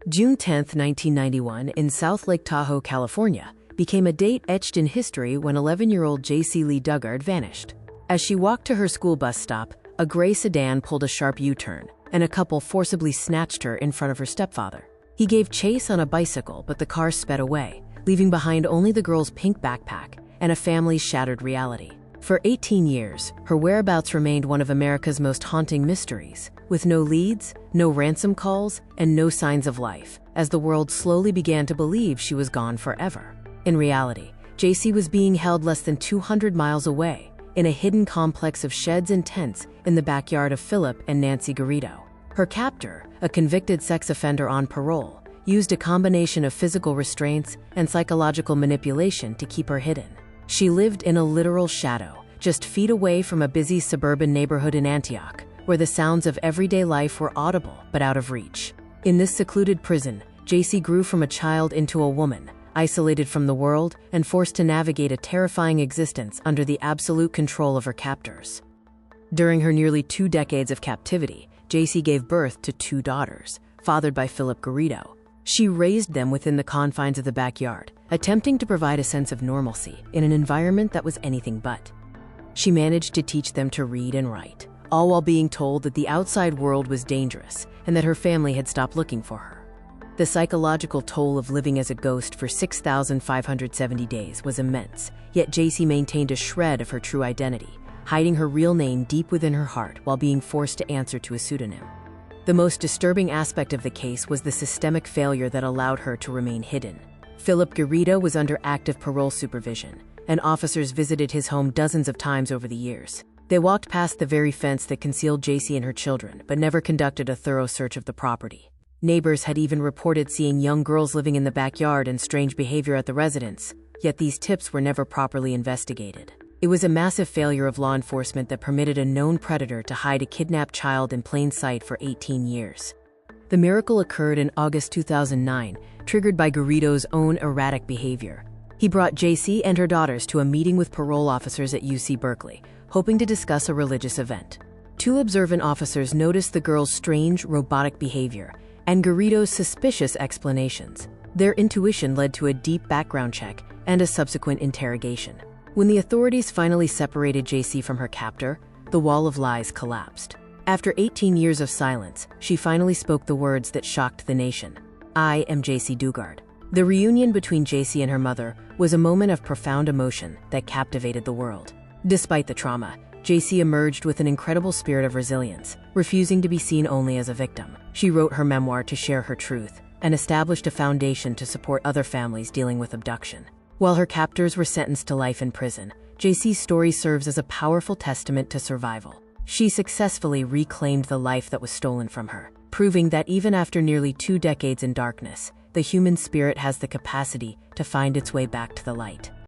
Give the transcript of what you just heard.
June 10, 1991, in South Lake Tahoe, California, became a date etched in history when 11-year-old J.C. Lee Dugard vanished. As she walked to her school bus stop, a gray sedan pulled a sharp U-turn, and a couple forcibly snatched her in front of her stepfather. He gave chase on a bicycle, but the car sped away, leaving behind only the girl's pink backpack and a family's shattered reality. For 18 years, her whereabouts remained one of America's most haunting mysteries, with no leads, no ransom calls, and no signs of life, as the world slowly began to believe she was gone forever. In reality, JC was being held less than 200 miles away, in a hidden complex of sheds and tents in the backyard of Philip and Nancy Garrido. Her captor, a convicted sex offender on parole, used a combination of physical restraints and psychological manipulation to keep her hidden. She lived in a literal shadow, just feet away from a busy suburban neighborhood in Antioch, where the sounds of everyday life were audible but out of reach. In this secluded prison, JC grew from a child into a woman, isolated from the world and forced to navigate a terrifying existence under the absolute control of her captors. During her nearly 2 decades of captivity, JC gave birth to 2 daughters, fathered by Philip Garrido. She raised them within the confines of the backyard, attempting to provide a sense of normalcy in an environment that was anything but. She managed to teach them to read and write, all while being told that the outside world was dangerous and that her family had stopped looking for her. The psychological toll of living as a ghost for 6,570 days was immense, yet JC maintained a shred of her true identity, hiding her real name deep within her heart while being forced to answer to a pseudonym. The most disturbing aspect of the case was the systemic failure that allowed her to remain hidden. Philip Garrido was under active parole supervision, and officers visited his home dozens of times over the years. They walked past the very fence that concealed JC and her children, but never conducted a thorough search of the property. Neighbors had even reported seeing young girls living in the backyard and strange behavior at the residence, yet these tips were never properly investigated. It was a massive failure of law enforcement that permitted a known predator to hide a kidnapped child in plain sight for 18 years. The miracle occurred in August 2009, triggered by Garrido's own erratic behavior. He brought JC and her daughters to a meeting with parole officers at UC Berkeley, hoping to discuss a religious event. 2 observant officers noticed the girl's strange, robotic behavior and Garrido's suspicious explanations. Their intuition led to a deep background check and a subsequent interrogation. When the authorities finally separated JC from her captor, the wall of lies collapsed. After 18 years of silence, she finally spoke the words that shocked the nation. "I am JC Dugard." The reunion between JC and her mother was a moment of profound emotion that captivated the world. Despite the trauma, JC emerged with an incredible spirit of resilience, refusing to be seen only as a victim. She wrote her memoir to share her truth and established a foundation to support other families dealing with abduction. While her captors were sentenced to life in prison, JC's story serves as a powerful testament to survival. She successfully reclaimed the life that was stolen from her, proving that even after nearly 2 decades in darkness, the human spirit has the capacity to find its way back to the light.